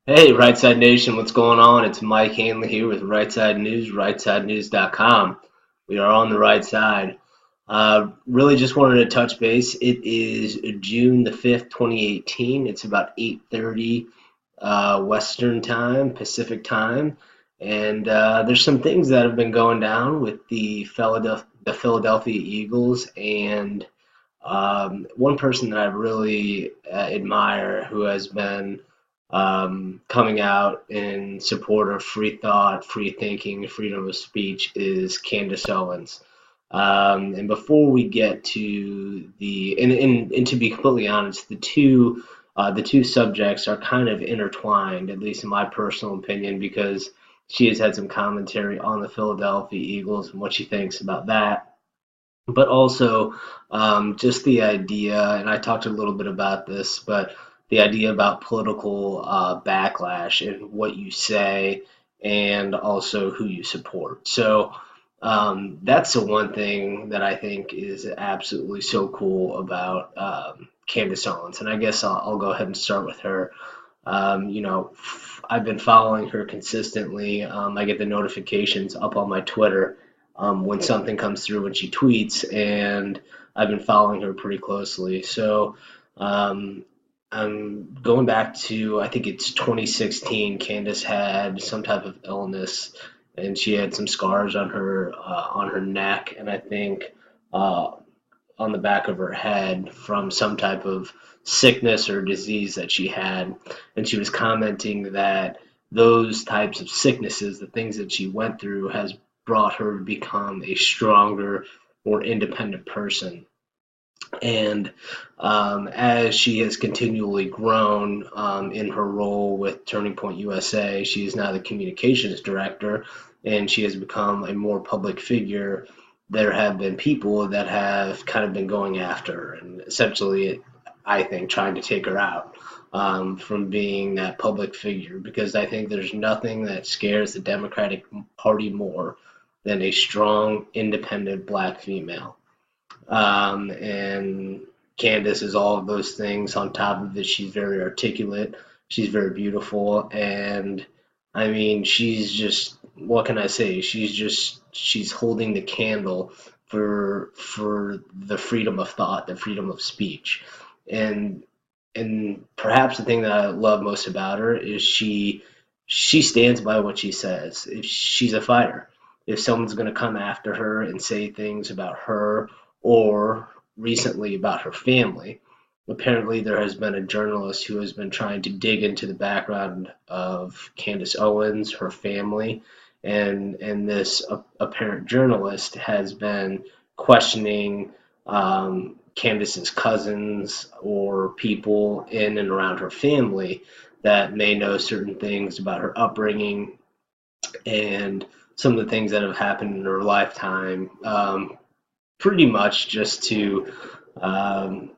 Hey, Right Side Nation, what's going on? It's Mike Hanley here with Right Side News, rightsidenews.com. We are on the right side. Really just wanted to touch base. It is June the 5th, 2018. It's about 8:30 Western Time, Pacific Time. And there's some things that have been going down with the Philadelphia Eagles and one person that I really admire who has been coming out in support of free thought, free thinking, freedom of speech is Candace Owens. And before we get to and to be completely honest, the two subjects are kind of intertwined, at least in my personal opinion, because she has had some commentary on the Philadelphia Eagles and what she thinks about that, but also just the idea, and I talked a little bit about this, but the idea about political backlash and what you say and also who you support. So that's the one thing that I think is absolutely so cool about Candace Owens. And I guess I'll go ahead and start with her. I've been following her consistently. I get the notifications up on my Twitter when something comes through when she tweets, and I've been following her pretty closely. So um, I'm going back to, I think it's 2016. Candace had some type of illness, and she had some scars on her neck, and I think uh, on the back of her head from some type of sickness or disease that she had. And she was commenting that those types of sicknesses, the things that she went through, has brought her to become a stronger, more independent person. And as she has continually grown in her role with Turning Point USA, she is now the communications director and she has become a more public figure. There have been people that have kind of been going after her and essentially, I think, trying to take her out from being that public figure, because I think there's nothing that scares the Democratic Party more than a strong, independent black female. And Candace is all of those things. On top of it, she's very articulate. She's very beautiful, and I mean, she's just, what can I say? She's holding the candle for the freedom of thought, the freedom of speech, and and perhaps the thing that I love most about her is she stands by what she says. If she's a fighter, if someone's going to come after her and say things about her or recently about her family. Apparently, there has been a journalist who has been trying to dig into the background of Candace Owens, her family, and this apparent journalist has been questioning Candace's cousins or people in and around her family that may know certain things about her upbringing and some of the things that have happened in her lifetime, pretty much just to, um,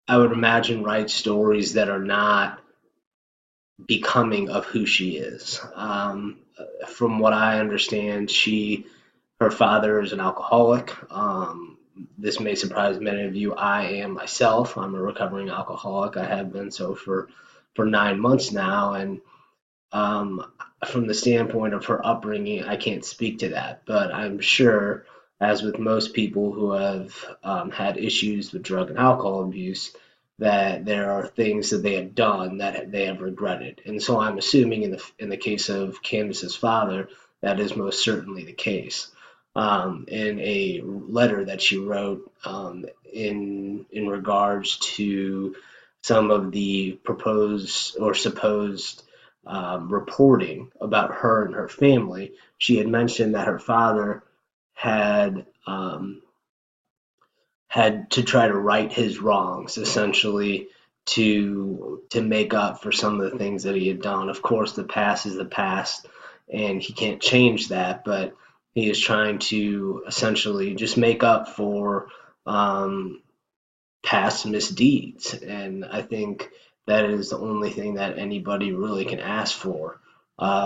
I would imagine, write stories that are not becoming of who she is. From what I understand, her father is an alcoholic. This may surprise many of you. I am myself. I'm a recovering alcoholic. I have been so for 9 months now, and um, from the standpoint of her upbringing, I can't speak to that, but I'm sure, as with most people who have had issues with drug and alcohol abuse, that there are things that they have done that they have regretted. And so I'm assuming in the case of Candace's father, that is most certainly the case. In a letter that she wrote in regards to some of the proposed or supposed reporting about her and her family, she had mentioned that her father had had to try to right his wrongs, essentially to make up for some of the things that he had done. Of course, the past is the past, and he can't change that, but he is trying to essentially just make up for um, past misdeeds. And I think that is the only thing that anybody really can ask for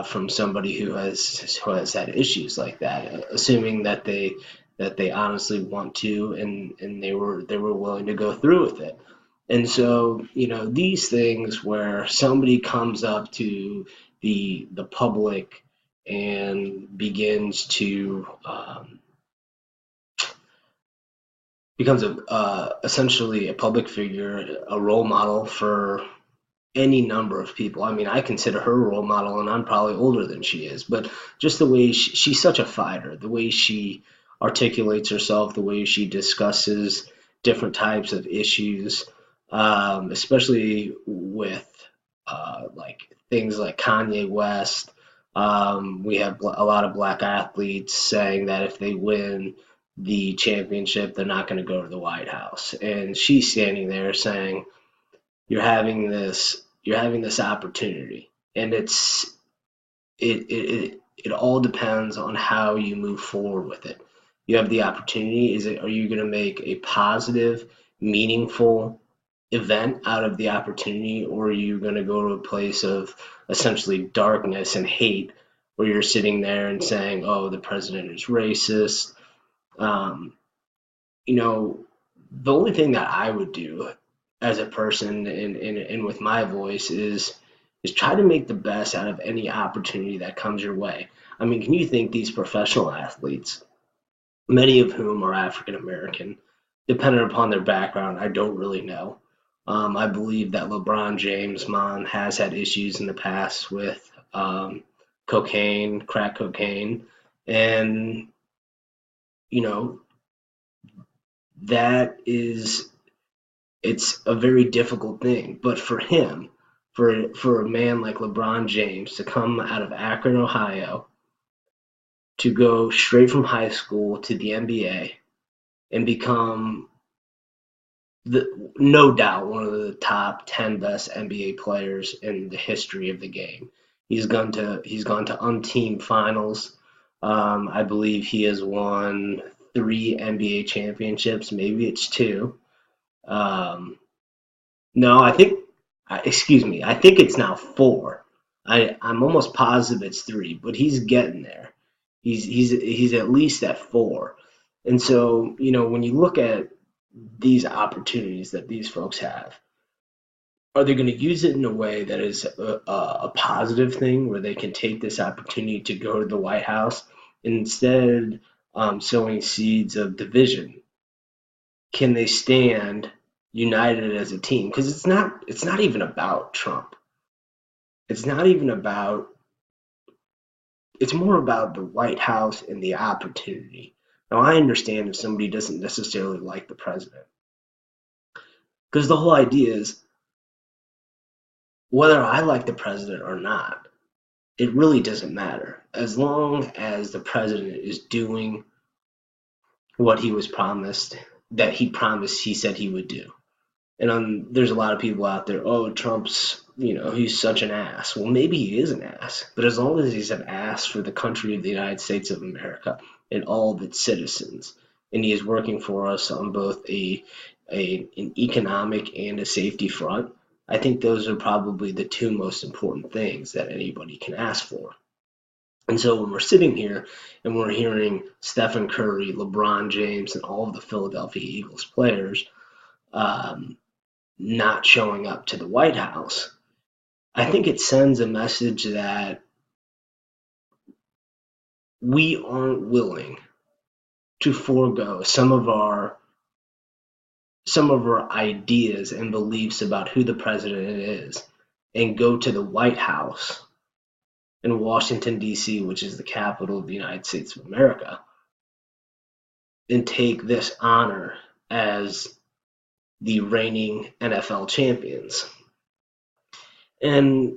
from somebody who has had issues like that, assuming that they honestly want to and they were willing to go through with it. And so, these things where somebody comes up to the public and begins to becomes essentially a public figure, a role model for any number of people. I mean, I consider her a role model, and I'm probably older than she is, but just the way she's such a fighter, the way she articulates herself, the way she discusses different types of issues, especially with like things like Kanye West. We have a lot of black athletes saying that if they win the championship, they're not going to go to the White House, and she's standing there saying, you're having this opportunity, and it all depends on how you move forward with it. You have the opportunity. Are you going to make a positive, meaningful event out of the opportunity, or are you going to go to a place of essentially darkness and hate, where you're sitting there and saying, "Oh, the president is racist." Um, you know, the only thing that I would do as a person and with my voice is try to make the best out of any opportunity that comes your way. I mean, can you think these professional athletes, many of whom are African American, depending upon their background, I don't really know. I believe that LeBron James' mom has had issues in the past with cocaine, crack cocaine, and you know that is it's a very difficult thing. But for him, for a man like LeBron James to come out of Akron, Ohio, to go straight from high school to the NBA and become no doubt one of the top 10 best NBA players in the history of the game. He's gone to team finals. I believe he has won three NBA championships. Maybe it's two. Um, No, excuse me, I think it's now four. I'm almost positive it's three, but he's getting there. He's at least at four. And so, when you look at these opportunities that these folks have, are they going to use it in a way that is a positive thing where they can take this opportunity to go to the White House instead sowing seeds of division? Can they stand united as a team? Because it's not even about Trump. It's not even about it's more about the White House and the opportunity. Now I understand if somebody doesn't necessarily like the president. Because the whole idea is whether I like the president or not, it really doesn't matter. As long as the president is doing what he was promised, that he said he would do. And there's a lot of people out there, oh, Trump's, he's such an ass. Well, maybe he is an ass, but as long as he's an ass for the country of the United States of America and all of its citizens, and he is working for us on both an economic and a safety front, I think those are probably the two most important things that anybody can ask for. And so when we're sitting here and we're hearing Stephen Curry, LeBron James, and all of the Philadelphia Eagles players, not showing up to the White House, I think it sends a message that we aren't willing to forego some of our ideas and beliefs about who the president is and go to the White House in Washington, D.C., which is the capital of the United States of America, and take this honor as the reigning NFL champions. And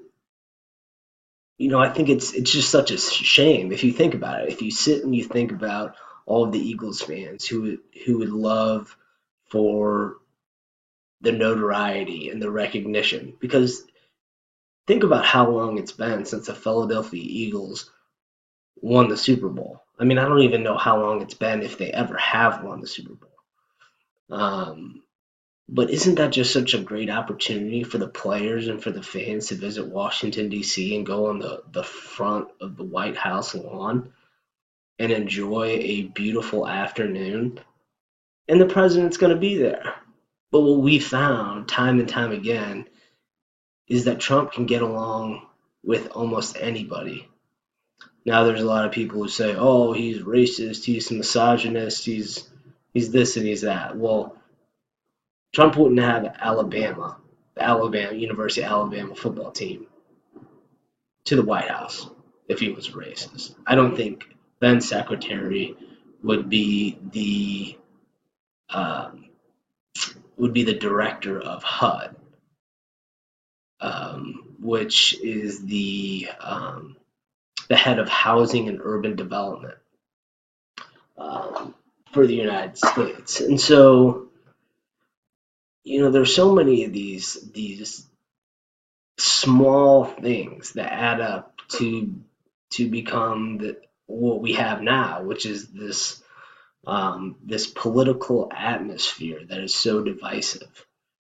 I think it's just such a shame if you think about it. If you sit and you think about all of the Eagles fans who would love for the notoriety and the recognition, because think about how long it's been since the Philadelphia Eagles won the Super Bowl. I mean, I don't even know how long it's been if they ever have won the Super Bowl. But isn't that just such a great opportunity for the players and for the fans to visit Washington, D.C. and go on the front of the White House lawn and enjoy a beautiful afternoon? And the president's going to be there. But what we found time and time again is that Trump can get along with almost anybody. Now there's a lot of people who say, "Oh, he's racist, he's misogynist, he's this and he's that." Well, Trump wouldn't have the Alabama University of Alabama football team to the White House if he was racist. I don't think then Secretary would be the um, director of HUD, which is the head of housing and urban development um, for the United States. And so, there's so many of these small things that add up to become what we have now, which is this political atmosphere that is so divisive.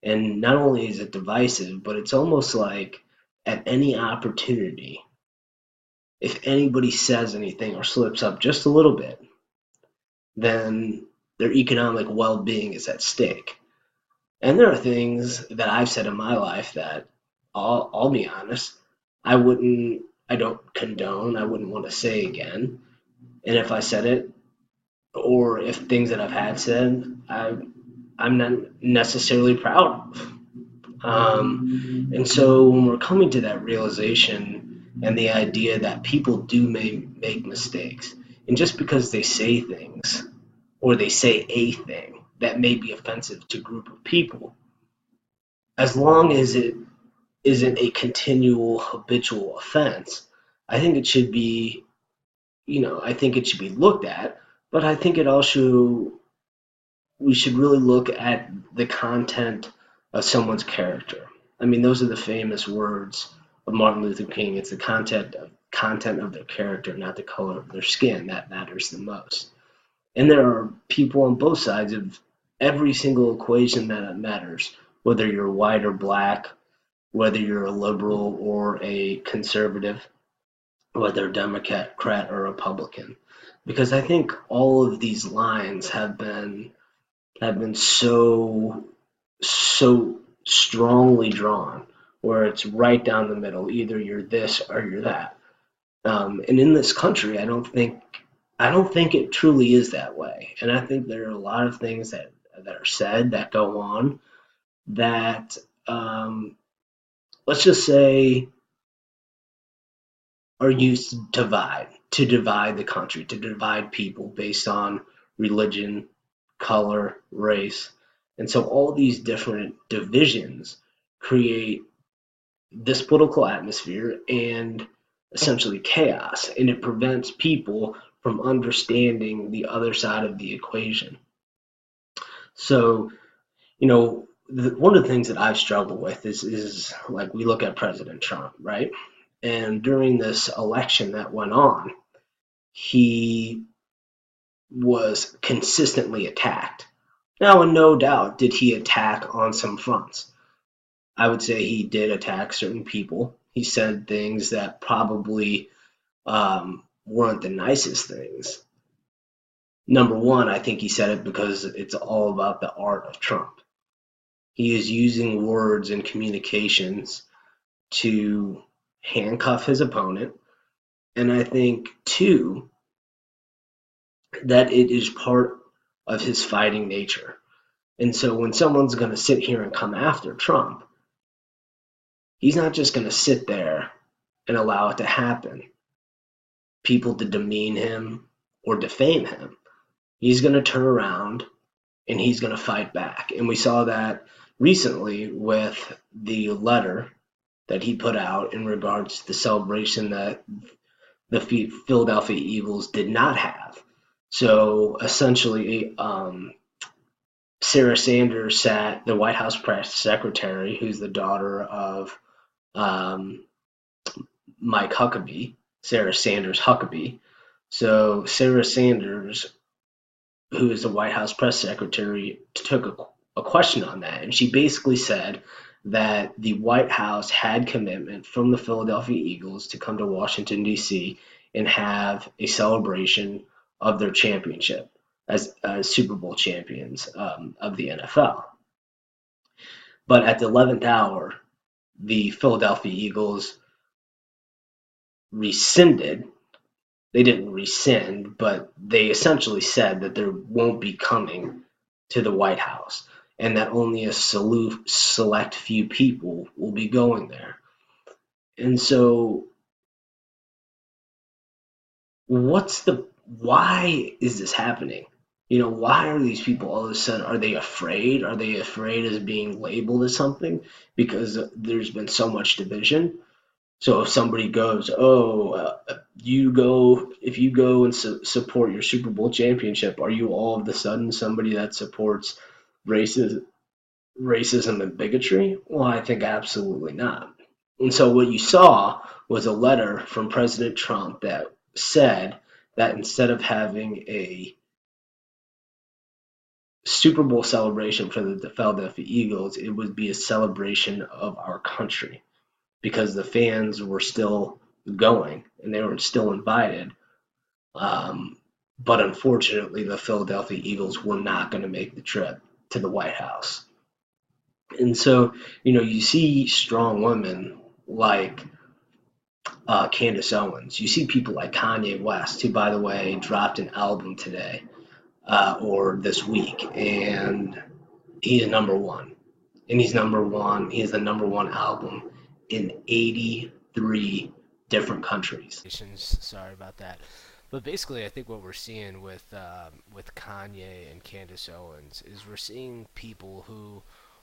And not only is it divisive, but it's almost like at any opportunity, if anybody says anything or slips up just a little bit, then their economic well-being is at stake. And there are things that I've said in my life that I'll be honest, I don't condone, I wouldn't want to say again. And if I said it, or if things that I've had said, I'm not necessarily proud of. And so when we're coming to that realization and the idea that people do make mistakes, and just because they say things or they say a thing that may be offensive to a group of people, as long as it isn't a continual habitual offense, I think it should be, I think it should be looked at, but I think it also, we should really look at the content of someone's character. I mean, those are the famous words of Martin Luther King. It's the content of their character, not the color of their skin, that matters the most. And there are people on both sides of every single equation that matters, whether you're white or black, whether you're a liberal or a conservative, whether Democrat or Republican. Because I think all of these lines have been so strongly drawn, where it's right down the middle. Either you're this or you're that. And in this country, I don't think it truly is that way. And I think there are a lot of things that are said that go on that, let's just say, are used to divide the country, to divide people based on religion, color, race. And so all these different divisions create this political atmosphere and essentially chaos, and it prevents people from understanding the other side of the equation. So, one of the things that I've struggled with is like we look at President Trump, right? And during this election that went on, he was consistently attacked. Now, and no doubt, did he attack on some fronts? I would say he did attack certain people. He said things that probably weren't the nicest things. Number one, I think he said it because it's all about the art of Trump. He is using words and communications to handcuff his opponent. And I think, two, that it is part of his fighting nature. And so when someone's going to sit here and come after Trump, he's not just going to sit there and allow it to happen, people to demean him or defame him. He's going to turn around and he's going to fight back. And we saw that recently with the letter that he put out in regards to the celebration that the Philadelphia Eagles did not have. So essentially, Sarah Sanders sat, the White House press secretary, who's the daughter of Mike Huckabee, Sarah Sanders Huckabee. So Sarah Sanders, who is the White House press secretary, took a question on that, and she basically said that the White House had commitment from the Philadelphia Eagles to come to Washington, D.C. and have a celebration of their championship as Super Bowl champions of the NFL. But at the 11th hour, the Philadelphia Eagles rescinded. They didn't rescind, but they essentially said that they won't be coming to the White House and that only a select few people will be going there. And so, why is this happening? Why are these people all of a sudden, are they afraid? Are they afraid of being labeled as something because there's been so much division? So if somebody goes, oh, if you go and support your Super Bowl championship, are you all of a sudden somebody that supports racism, racism and bigotry? Well, I think absolutely not. And so what you saw was a letter from President Trump that said that instead of having a Super Bowl celebration for the Philadelphia Eagles, it would be a celebration of our country because the fans were still going and they were still invited. Um, but unfortunately, the Philadelphia Eagles were not going to make the trip to the White House. And so, you see strong women like Candace Owens. You see people like Kanye West, who, by the way, dropped an album today or this week, and he's number one. And he's number one. He has the number one album in 83 different countries. Sorry about that. But basically, I think what we're seeing with Kanye and Candace Owens is we're seeing people who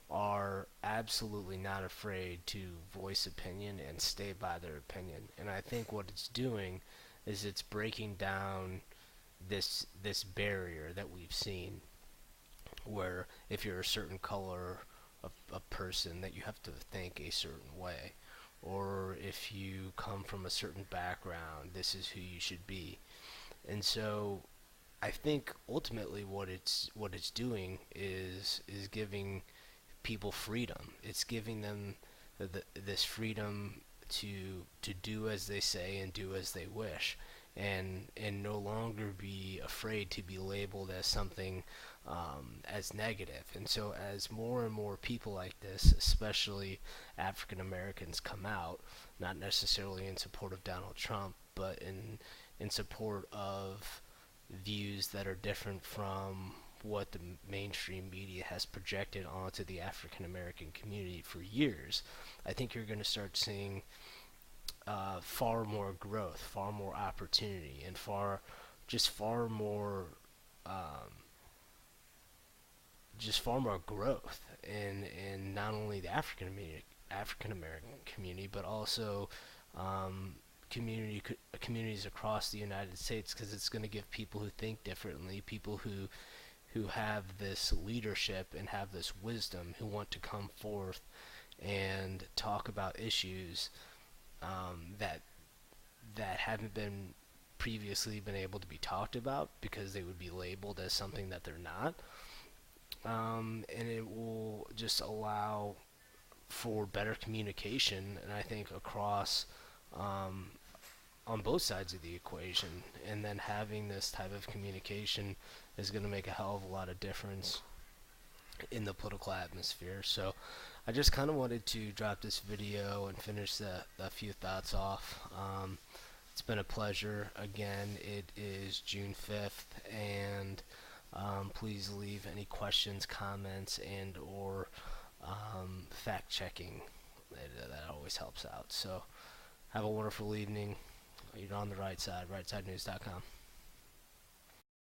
are absolutely not afraid to voice opinion and stay by their opinion. And I think what it's doing is it's breaking down this barrier that we've seen, where if you're a certain color of person, that you have to think a certain way, or if you come from a certain background, this is who you should be. And so I think ultimately what it's doing is giving people freedom. It's giving them this freedom to do as they say and do as they wish, and no longer be afraid to be labeled as something as negative. And so as more and more people like this, especially African Americans, come out, not necessarily in support of Donald Trump, but in support of views that are different from what the mainstream media has projected onto the African American community for years, I think you're going to start seeing far more growth, far more opportunity, and far more, um, far more growth in not only the African American community, but also um, communities across the United States, because it's going to give people who think differently, people who have this leadership and have this wisdom, who want to come forth and talk about issues that haven't been previously been able to be talked about because they would be labeled as something that they're not. And it will just allow for better communication, and I think across um, on both sides of the equation. And then having this type of communication is going to make a hell of a lot of difference in the political atmosphere. So I just kind of wanted to drop this video and finish a few thoughts off. It's been a pleasure. Again, it is June 5th, and please leave any questions, comments, and or fact checking. That always helps out. So have a wonderful evening. You're on the right side, rightsidenews.com.